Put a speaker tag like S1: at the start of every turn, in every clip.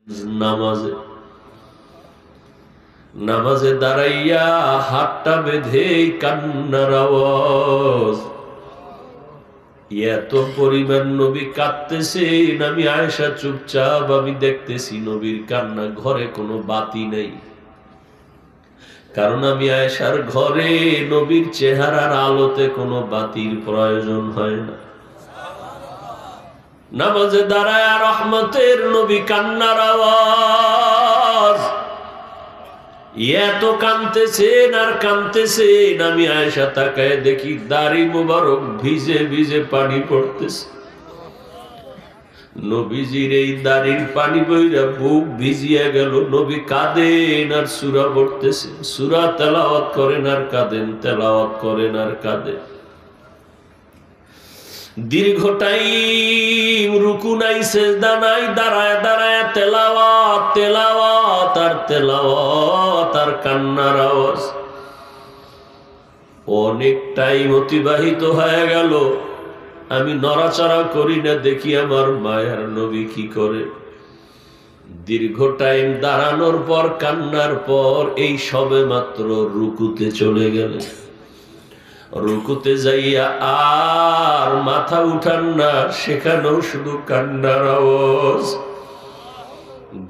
S1: নামাজে নামাজে দাঁড়াইয়া হাতটা বেঁধে কান্নার আওয়াজ, এত পরিমাণ নবী কাঁদতেছেন। আমি আয়েশা চুপচাপ আমি দেখতেছি নবীর কান্না। ঘরে কোনো বাতি নেই, কারণ আমি আয়েশার ঘরে নবীর চেহারার আলোতে কোনো বাতির প্রয়োজন হয় না। নামাজে দাঁড়ায় রহমতের নবী কান্নার আওয়াজ, এত কাঁদতেছেন আর কাঁদতেছেন। আমি আয়েশা তাকায় দেখি দাড়ি মোবারক ভিজে ভিজে পানি পড়তেছে। নবীজির এই দাড়ির পানি বইরা বুক ভিজিয়া গেল। নবী কাঁদেন আর সূরা পড়তেছেন, সূরা তেলাওয়াত করেন আর কাঁদেন, তেলাওয়াত করেন আর কাঁদেন। দীর্ঘ টাইম রুকু নাই, সেজদা নাই, দাঁড়ায় দাঁড়ায় তেলাওয়াত, তেলাওয়াত আর তেলাওয়াত আর কান্নার আওয়াজ। অনেক টাইম অতিবাহিত হয়ে গেল, আমি নড়াচড়া করি না, দেখি আমার মায়ার নবী কি করে। দীর্ঘ টাইম দাঁড়ানোর পর, কান্নার পর এই সবে মাত্র রুকুতে চলে গেলেন। রুকুতে যাইয়া আর মাথা উঠান না, সেখানেও শুধু কান্নার আওয়াজ।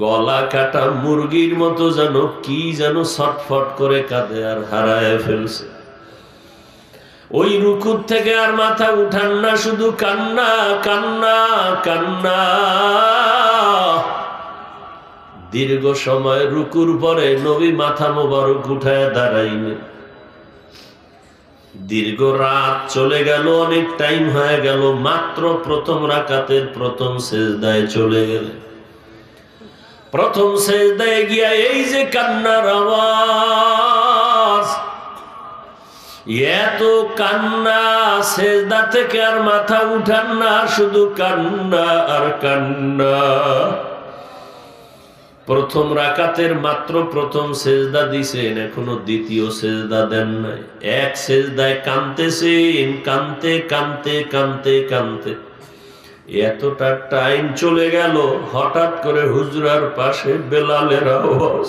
S1: গলা কাটা মুরগির মতো যেন কি যেন ছটফট করে কাঁদে আর হারায় ফেলছে। ওই রুকুর থেকে আর মাথা উঠান না, শুধু কান্না কান্না কান্না। দীর্ঘ সময় রুকুর পরে নবী মাথা মোবারক উঠায় দাঁড়াইলেন। দীর্ঘ রাত চলে গেল, অনেক টাইম হয়ে গেল, মাত্র প্রথম রাকাতের প্রথম সেজদায় চলে গেলেন। প্রথম সেজদায় গিয়া এই যে কান্নার আওয়াজ, এত কান্না, সেজদা থেকে আর মাথা উঠান না, শুধু কান্না আর কান্না। প্রথম রাকাতের মাত্র প্রথম সেজদা দিছেন, এখনো দ্বিতীয় সেজদা দেন নাই। এক সেজদায় কাঁদতেছেন, কাঁদতে কাঁদতে কাঁদতে কাঁদতে এতটা টাইম চলে গেল। হঠাৎ করে হুজরার পাশে বেলালের আওয়াজ।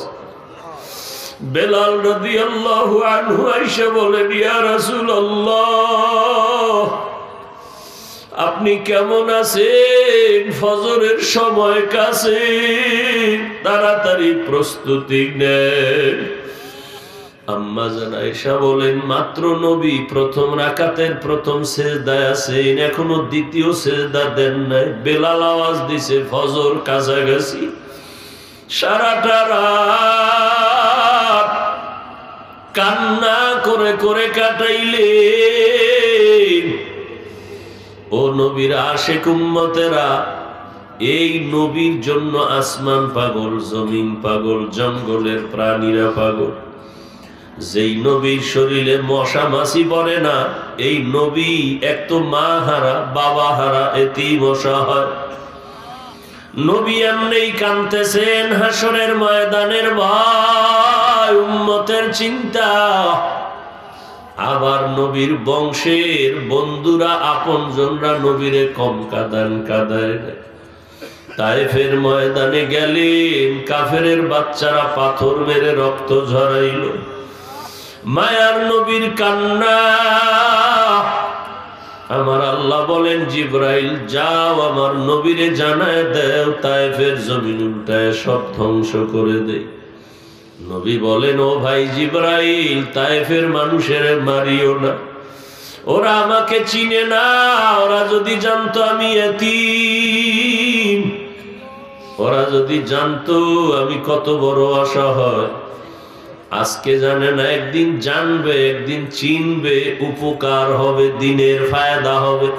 S1: বেলাল রাদিয়াল্লাহু আনহু আয়েশা বলেন, ইয়া রাসূলুল্লাহ, আপনি কেমন আছেন? ফজরের সময় কাছে, তাড়াতাড়ি প্রস্তুতি নেন। আম্মা জান আয়েশা বলেন, মাত্র নবী প্রথম রাকাতের প্রথম সেজদায় আছেন, এখনো দ্বিতীয় সেজদা দেন নাই। বেলাল আওয়াজ দিছে ফজর কাছাকাছি। সারাটা রাত কান্না করে করে কাটাইলেন। ও নবীর আশিক উম্মতেরা, এই নবীর জন্য আসমান পাগল, জমিন পাগল, জঙ্গলের প্রাণীরা পাগল। যেই নবীর শরীরে মশা মাছি পড়ে না, এই নবী এক তো মা হারা, বাবা হারা, এতেই মশা হয়। নবী এমনি কাঁদতেছেন হাসরের ময়দানের ভয়, উম্মতের চিন্তা। আবার নবীর বংশের বন্ধুরা, আপনজনরা নবীরে কম কাঁদান কাঁদায় না। তায়েফের ময়দানে গেলেন, কাফেরের বাচ্চারা পাথর মেরে রক্ত ঝরাইল। মায়ার নবীর কান্না। আমার আল্লাহ বলেন, জিবরাইল যাও আমার নবীরে জানায় দেও, তায়েফের জমিন উল্টায় সব ধ্বংস করে দেয়। নবী বলেন, ও ভাই জিবরাইল, তায়েফের মানুষের মারিও না, ওরা আমাকে চিনে না। ওরা যদি জানতো আমি এতিম, ওরা যদি জানতো আমি কত বড় অসহায়, আজকে জানে না, একদিন জানবে, একদিন চিনবে, উপকার হবে, দিনের ফায়দা হবে।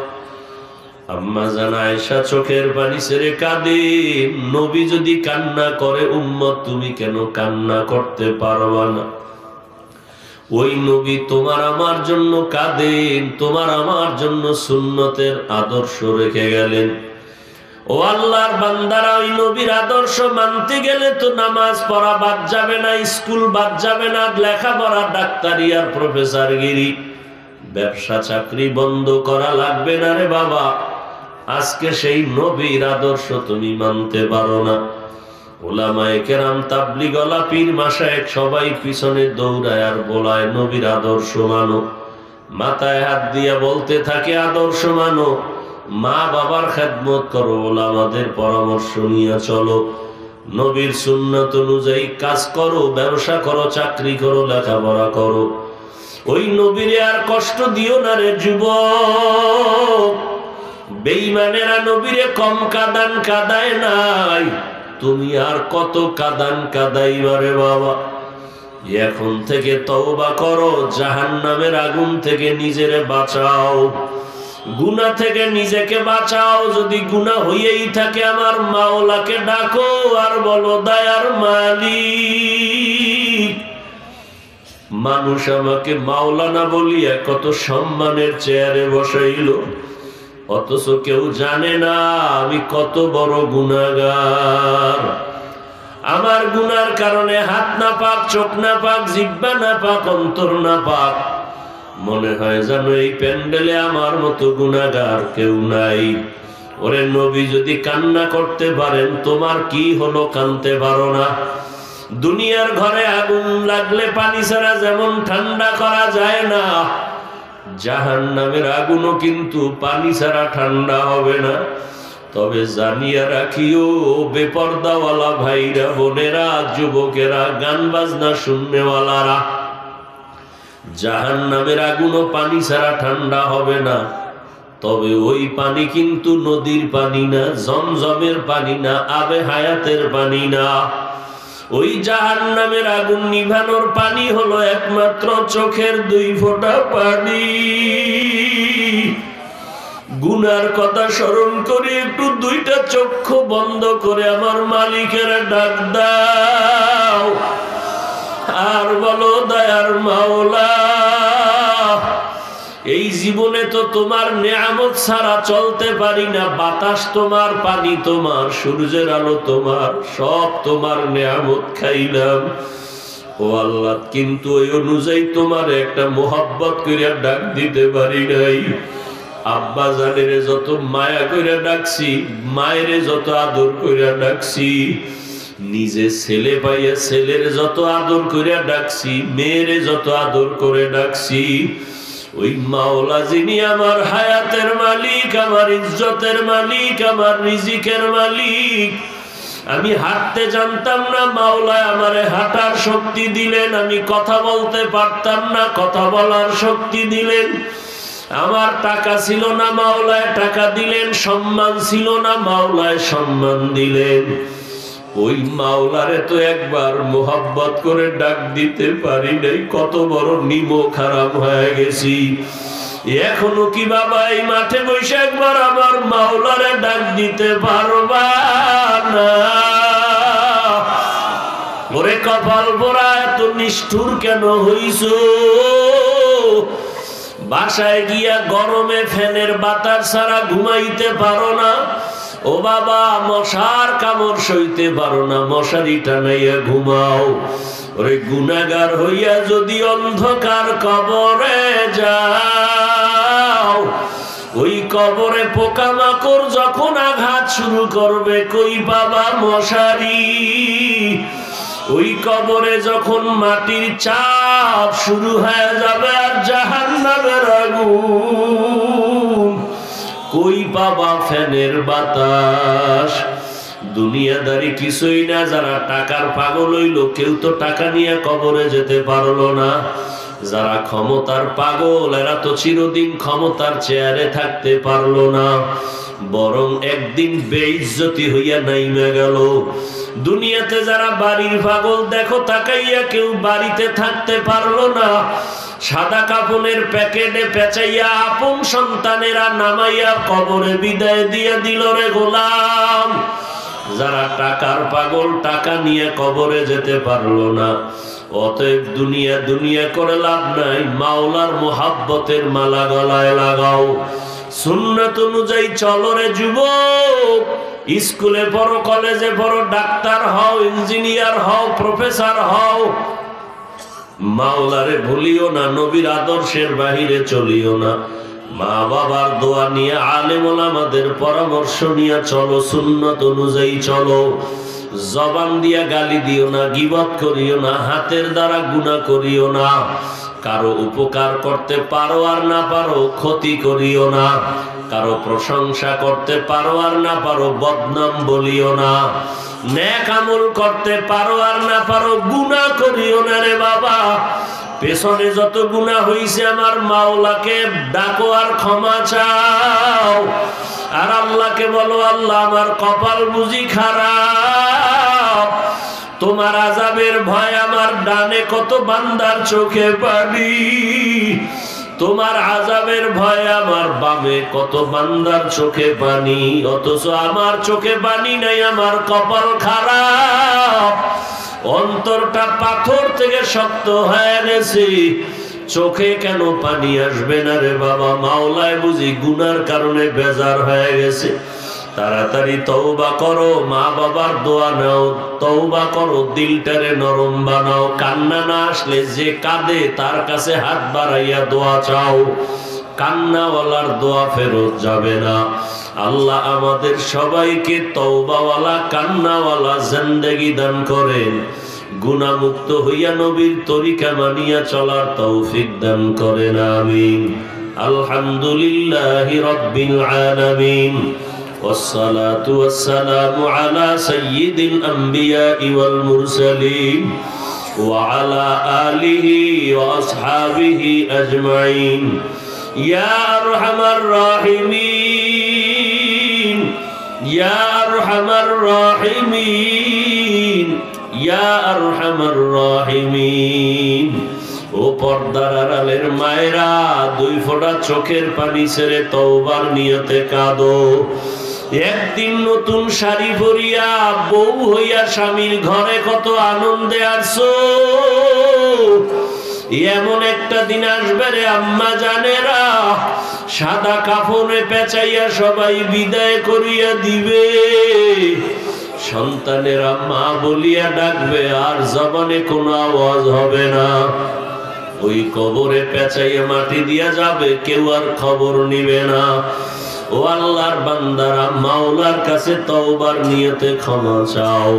S1: আম্মা জান আয়েশা চোখের পানি ছেড়ে কাঁদে। নবী যদি কান্না করে, উম্মত তুমি কেন কান্না করতে পারবা না? ওই নবী তোমার আমার জন্য কাঁদেন, তোমার আমার জন্য সুন্নতের আদর্শ রেখে গেলেন। ও আল্লাহর বান্দারা, ওই নবীর আদর্শ মানতে গেলে তো নামাজ পড়া বাদ যাবে না, স্কুল বাদ যাবে না, লেখাপড়া, ডাক্তারি আর প্রফেসরগিরি, ব্যবসা চাকরি বন্ধ করা লাগবে না রে বাবা। আজকে সেই নবীর আদর্শ তুমি মানতে পারো না। উলামায়ে কেরাম, তাবলীগওয়ালা, পীর মাশায়েখ সবাই পিছনে দৌড়ায় আর বলায় নবীর আদর্শ মানো। মাথায় হাত দিয়া বলতে থাকে আদর্শ মানো, মা বাবার খেদমত করো, ওলামাদের পরামর্শ নিয়ে চলো, নবীর সুন্নাত অনুযায়ী কাজ করো, ব্যবসা করো, চাকরি করো, লেখাপড়া করো। ওই নবীরে আর কষ্ট দিও না রে যুবক। বেঈমানেরা নবীরে কম কাঁদান কাঁদায় নাই, তুমি আর কত কাঁদান কাঁদাইবা রে বাবা। এখন থেকে তওবা করো, জাহান্নামের আগুন থেকে নিজেরে বাঁচাও, গুনাহ থেকে নিজেকে বাঁচাও। যদি গুনাহ হইয়াই থাকে আমার মাওলাকে ডাকো আর বলো দয়ার মালিক। মানুষ আমাকে মাওলানা বলিয়া কত সম্মানের চেয়ারে বসাইল, অথচ কেউ জানে না আমি কত বড় গুনাহগার। আমার গুনার কারণে হাত না পাক, চোখ না পাক, জিহ্বা না পাক, অন্তর না পাক। মনে হয় যেন এই প্যান্ডেলে আমার মতো গুনাহগার কেউ নাই। ওরে নবী যদি কান্না করতে পারেন, তোমার কি হলো কাঁদতে পারো না? দুনিয়ার ঘরে আগুন লাগলে পানি ছাড়া যেমন ঠান্ডা করা যায় না, জাহান্নামের আগুনও কিন্তু পানি ছাড়া ঠান্ডা হবে না। তবে জানিয়া রাখিও বেপরদাওয়ালা ভাইরা, বোনেরা, যুবকেরা, গান বাজনা শুননেওয়ালারা, জাহান্নামের আগুনও পানি ছাড়া ঠান্ডা হবে না। তবে ওই পানি কিন্তু নদীর পানি না, জমজমের পানি না, আবে হায়াতের পানি না। ওই জাহান্নামের আগুন নিভানোর পানি হলো একমাত্র চোখের 2 ফোঁটা পানি। গুনার কথা স্মরণ করে একটু 2টা চক্ষু বন্ধ করে আমার মালিকের ডাক দাও আর বলো দয়ার মাওলা, এই জীবনে তো তোমার নেয়ামত ছাড়া চলতে পারি না। বাতাস তোমার, পানি তোমার, সূর্যের আলো তোমার, সব তোমার নেয়ামত খাইলাম ও আল্লাহ, কিন্তু ওই অনুযায়ী তোমার একটা মোহাব্বত করিয়া ডাক দিতে পারি নাই। আব্বা জানের যত মায়া কইরা ডাকছি, মায়ের যত আদর কইরা ডাকছি, নিজে ছেলে পাইয়া ছেলের যত আদর কইরা ডাকছি, মেয়ের যত আদর করে ডাকছি, ওই মাওলা যিনি আমার হায়াতের মালিক, আমার ইজ্জতের মালিক, আমার রিজিকের মালিক, আমি হাঁটতে জানতাম না, মাওলা আমারে হাঁটার শক্তি দিলেন। আমি কথা বলতে পারতাম না, কথা বলার শক্তি দিলেন। আমার টাকা ছিল না, মাওলায় টাকা দিলেন। সম্মান ছিল না, মাওলায় সম্মান দিলেন। ওই মাওলারে তো একবার মোহাব্বত করে ডাক দিতে পারি নাই, কত বড় নিমক হারাম হয়ে গেছি। এখনো কি বাবা এই মাঠে বসে একবার আমার মাওলারে ডাক দিতে পারবা না? ওরে কপাল পোড়া, এত নিষ্ঠুর কেন হইছো? বাসায় গিয়া গরমে ফ্যানের বাতাস ছাড়া ঘুমাইতে পারো না। ও বাবা, মশার কামড় সইতে পারো না, মশারি টানাইয়া ঘুমাও। ওরে গুনাহগার হইয়া যদি অন্ধকার কবরে যাও, ওই কবরে পোকামাকড় যখন আঘাত শুরু করবে, কই বাবা মশারি? ওই কবরে যখন মাটির চাপ শুরু হয়ে যাবে আর জাহান্নামের আগুন, কই পাবা ফ্যানের বাতাস? দুনিয়াদারি কিছুই না। যারা টাকার পাগল হইল, কেউ তো টাকা নিয়ে কবরে যেতে পারলো না। যারা ক্ষমতার পাগল, এরা তো চিরদিন ক্ষমতার চেয়ারে থাকতে পারলো না, বরং একদিন বেইজ্জতি হইয়া নাইমা গেল। দুনিয়াতে যারা বাড়ির পাগল, দেখো তাকাইয়া, কেউ বাড়িতে থাকতে পারলো না। সাদা কাপড়ের প্যাকেটে পেঁচাইয়া আপন সন্তানেরা নামাইয়া কবরে বিদায় দিয়ে দিল রে গোলাম। যারা টাকার পাগল, টাকা নিয়ে কবরে যেতে পারলো না। অতএব দুনিয়া দুনিয়া করে লাভ নাই, মাওলার মোহাব্বতের মালা গলায় লাগাও, সুন্নাত অনুযায়ী চলো রে যুবক। স্কুলে পড়ো, কলেজে পড়ো, ডাক্তার হও, ইঞ্জিনিয়ার হও, প্রফেসর হও, মাওলারে ভুলিও না, নবীর আদর্শের বাহিরে চলিও না। মা বাবার দোয়া নিয়ে, আলেম ওলামাদের পরামর্শ নিয়ে চলো, সুন্নাত অনুযায়ী চলো। জবান দিয়া গালি দিও না, গীবত করিও না, হাতের দ্বারা গুনাহ করিও না, কারো উপকার করতে পারো আর না পারো ক্ষতি করিও না, কারো প্রশংসা করতে পারো আর না পারো বদনাম বলিও না, নেক আমল করতে পারো আর না পারো গুনাহ করিও না রে বাবা। পেছনে যত গুনাহ হইছে আমার মাওলাকে ডাকো আর ক্ষমা চাও, আর আল্লাহকে বলো আল্লাহ আমার কপাল বুঝি খারাপ, তোমার আযাবের ভয় আমার ডানে কত বান্দার চোখে পানি, তোমার আযাবের ভয় আমার বামে কত বান্দার চোখে পানি, অথচ আমার চোখে পানি নাই, আমার কপাল খারাপ, অন্তরটা পাথর থেকে শক্ত হয়ে গেছে, চোখে কেন পানি আসবে না রে বাবা? মাওলায় বুঝি গুনার কারণে বেজার হয়ে গেছে। তাড়াতাড়ি তওবা করো, মা বাবার দোয়া নাও, তওবা করো, দিলটারে নরম বানাও, কান্না না আসলে যে কাঁদে তার কাছে হাত বাড়াইয়া দোয়া চাও, কান্নাওয়ালার দোয়া ফেরত যাবে না। আল্লাহ আমাদের সবাইকে তওবাওয়ালা কান্নাওয়ালা জিন্দেগি দান করেন, গুনাহমুক্ত হইয়া নবীর তরিকা মানিয়া চলার তৌফিক দান করেন, আমিন। আলহামদুলিল্লাহি রাব্বিল আলামিন, والصلاة والسلام على سيد الأنبياء والمرسلين وعلى آله وأصحابه أجمعين يا أرحم الراحمين يا أرحم الراحمين يا أرحم الراحمين। ও পর্দার আড়ালের মায়েরা, দুই ফোঁটা চোখের পানি ছেড়ে তওবার নিয়তে কাঁদো। একদিন নতুন শাড়ি পরিয়া বউ হইয়া স্বামীর ঘরে কত আনন্দে আসো, এমন একটা দিন আসবে রে আম্মা জানেরা, সাদা কাফনে পেঁচাইয়া সবাই বিদায় করিয়া দিবে, সন্তানেরা মা বলিয়া ডাকবে, আর জবানে কোনো আওয়াজ হবে না, ওই কবরে পেঁচাইয়া মাটি দিয়া যাবে, কেউ আর খবর নিবে না। ও আল্লাহর বান্দারা, মাওলার কাছে তওবার নিয়তে ক্ষমা চাও।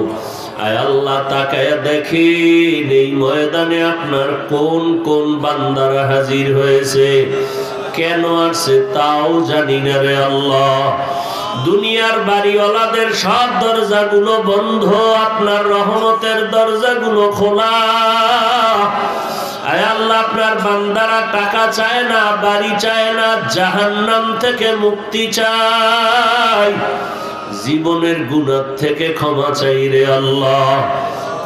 S1: আয় আল্লাহ, তাকায়া দেখেন এই ময়দানে আপনার কোন কোন বান্দারা হাজির হয়েছে, কেন আসছে তাও জানি না রে আল্লাহ। দুনিয়ার বাড়িওয়ালাদের সব দরজাগুলো বন্ধ, আপনার রহমতের দরজাগুলো খোলা। আয় আল্লাহ, আপনার বান্দারা টাকা চায় না, বাড়ি চায় না, জাহান্নাম থেকে মুক্তি চায়, জীবনের গুনাহ থেকে ক্ষমা চাই রে আল্লাহ।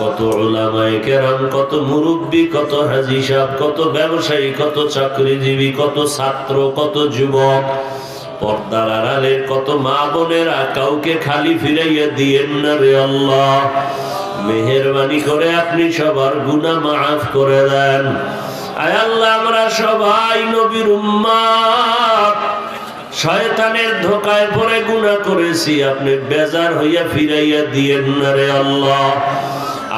S1: কত উলামায়ে কেরাম, কত মুরব্বী, কত হাজী সাহেব, কত ব্যবসায়ী, কত চাকরিজীবী, কত ছাত্র, কত যুবক, পর্দার আড়ালের কত মা বোনেরা, কাউকে খালি ফিরাইয়া দিয়েন না রে আল্লাহ। মেহেরবানি করে আপনি সবার গুনাহ মাফ করে দেন। আয় আল্লাহ, আমরা সবাই নবীর উম্মত, শয়তানের ধোঁকায় পড়ে গুনাহ করেছি, আপনি বেজার হইয়া ফিরাইয়া দিয়েন না রে আল্লাহ।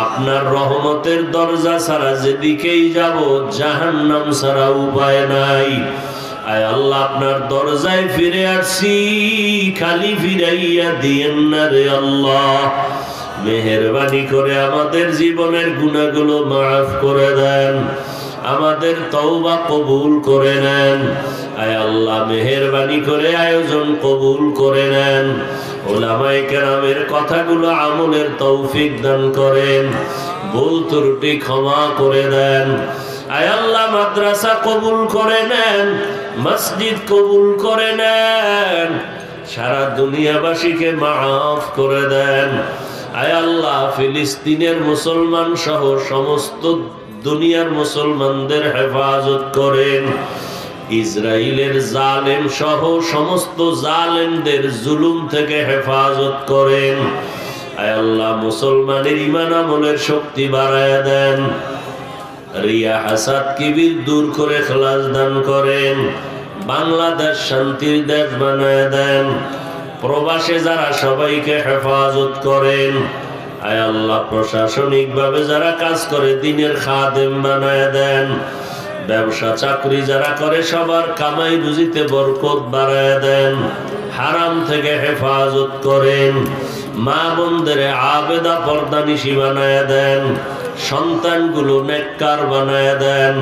S1: আপনার রহমতের দরজা ছাড়া যেদিকেই যাব, জাহান্নাম ছাড়া উপায় নাই। আয় আল্লাহ, আপনার দরজায় ফিরে আসছি, খালি ফিরাইয়া দিয়েন না রে আল্লাহ। মেহেরবানি করে আমাদের জীবনের গুনাহগুলো মাফ করে দেন, আমাদের তওবা কবুল করে নেন। আয় আল্লাহ, মেহেরবানি করে আয়োজন কবুল করে নেন। উলামায়ে কেরামের কথাগুলো আমলের তৌফিক দান করেন, ভুল ত্রুটি ক্ষমা করে দেন। আয় আল্লাহ, মাদ্রাসা কবুল করে নেন, মসজিদ কবুল করে নেন, সারা দুনিয়াবাসীকে মাফ করে দেন। আয় আল্লাহ, ফিলিস্তিনের মুসলমান সহ সমস্ত দুনিয়ার মুসলমানদের হেফাজত করেন, ইসরায়েলের জালেম সহ সমস্ত জালেমদের জুলুম থেকে হেফাজত করেন। আয় আল্লাহ, মুসলমানের ঈমান আমলের শক্তি বাড়ায়া দেন, রিয়া হাসাদ কিবির দূর করে ইখলাস দান করেন, বাংলাদেশ শান্তির দেশ বানায় দেন, প্রবাসে যারা সবাইকে হেফাজত করেন। আয় আল্লাহ, প্রশাসনিক ভাবে যারা কাজ করে দ্বীনের খাদেম বানায় দেন, ব্যবসা চাকরি যারা করে সবার কামাই রুজিতে বরকত বাড়ায় দেন, হারাম থেকে হেফাজত করেন। মা বোনদের আবেদা পর্দানিশী বানায়া দেন, সন্তানগুলো নেককার বানায়া দেন।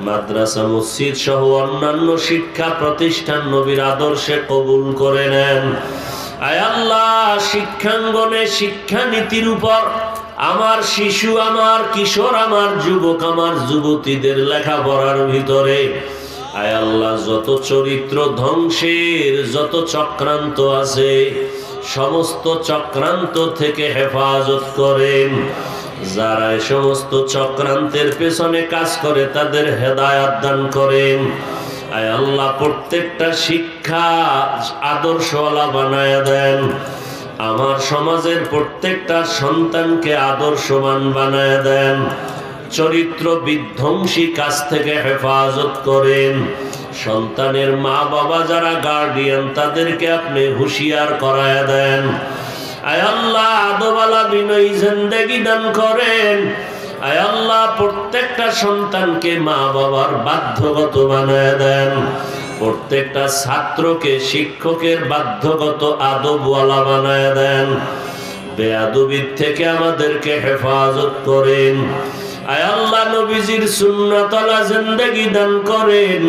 S1: মাদ্রাসা মসজিদ সহ অন্যান্য শিক্ষা প্রতিষ্ঠান নবীর আদর্শে কবুল করে নেন। আয় আল্লাহ, শিক্ষাঙ্গনে শিক্ষানীতির উপর আমার শিশু, আমার কিশোর, আমার যুবক, আমার যুবতীদের লেখাপড়ার ভিতরে আয় আল্লাহ যত চরিত্র ধ্বংসের যত চক্রান্ত আছে সমস্ত চক্রান্ত থেকে হেফাজত করেন। যারা এই সমস্ত চক্রান্তের পেছনে কাজ করে তাদের হেদায়াত দান করেন। আয় আল্লাহ, প্রত্যেকটা শিক্ষা আদর্শওয়ালা বানায়া দেন। আমার সমাজের প্রত্যেকটা সন্তানকে আদর্শবান বানায়া দেন। চরিত্র বিধ্বংসী কাজ থেকে হেফাজত করেন। সন্তানের মা বাবা যারা গার্ডিয়ান তাদেরকে আপনি হুঁশিয়ার করায়া দেন। আয় আল্লাহ, আদবালা বিনয়ী জিন্দেগি দান করেন। আয় আল্লাহ, প্রত্যেকটা সন্তানকে মা বাবার বাধ্যগত বানায় দেন। প্রত্যেকটা ছাত্রকে শিক্ষকের বাধ্যগত আদবওয়ালা বানায় দেন। বেয়াদবির থেকে আমাদেরকে হেফাজত করেন। আয় আল্লাহ, নবীজির সুন্নাতওয়ালা জিন্দেগি দান করেন।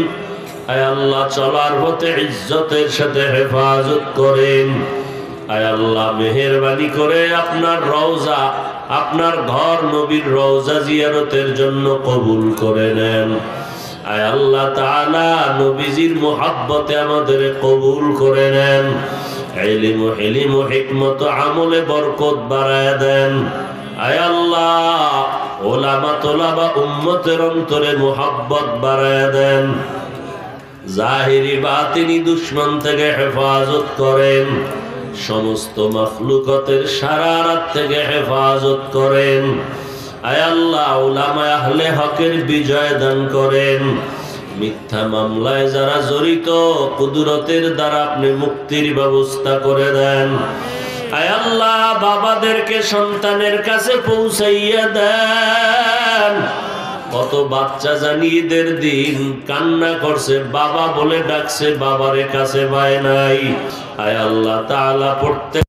S1: আয় আল্লাহ, চলার পথে ইজ্জতের সাথে হেফাজত করেন। আয় আল্লাহ, মেহেরবানি করে আপনার রওজা, আপনার ঘর নবীর রওজা জিয়ারতের জন্য কবুল করে নেন। আয় আল্লাহ তাআলা, নবীজির মুহাব্বতে আমাদের কবুল করে নেন। ইলম ও হিকমত আমলে বরকত বাড়ায় দেন। আয় আল্লাহ, ওলামা তোলাবা উম্মতের অন্তরে মুহাব্বত বাড়ায় দেন। জাহিরি বাতিনি দুশমন থেকে হেফাজত করেন। সমস্ত মাখলুকাতের শারারাত থেকে হেফাজত করেন। আয় আল্লাহ, উলামা আহলে হকের বিজয় দান করেন। মিথ্যা মামলায় যারা জড়িত কুদরতের দ্বারা আপনি মুক্তির ব্যবস্থা করে দেন। আয় আল্লাহ, বাবাদেরকে সন্তানের কাছে পৌঁছাইয়া দেন। কত বাচ্চা জানি ঈদের দিন কান্না করছে, বাবা বলে ডাকছে, বাবারে কাছে পায় নাই। আয় আল্লাহ তাআলা, প্রত্যেক